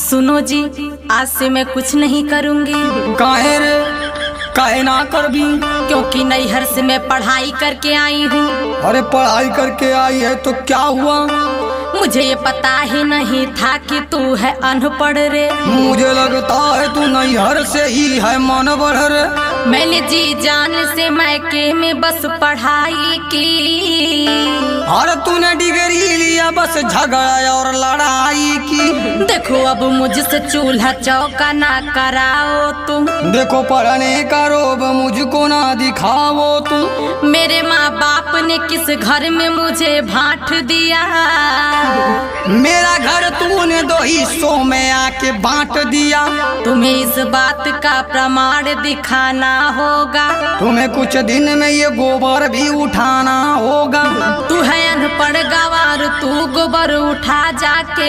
सुनो जी, आज से मैं कुछ नहीं करूंगी। काहे रे, काहे ना कर भी? क्योंकि नैहर से मैं पढ़ाई करके आई हूँ। अरे पढ़ाई करके आई है तो क्या हुआ? मुझे ये पता ही नहीं था कि तू है अनपढ़ रे। मुझे लगता है तू नैहर से ही है मन बढ़ रे। मैंने जी जान से मैके में बस पढ़ाई की। अरे तूने डिग्री लिया बस झगड़ा और लड़ाई की। देखो अब मुझसे चूल्हा चौका ना कराओ तुम। देखो पढ़ने का रोब मुझको ना दिखाओ तुम। मेरे माँ बाप ने किस घर में मुझे बांट दिया। मेरा घर तूने 2 हिस्सों में आके बांट दिया। तुम्हें इस बात का प्रमाण दिखाना होगा। तुम्हें कुछ दिन में ये गोबर भी उठाना होगा। तू है अनपढ़ गवार, तू गोबर उठा जाके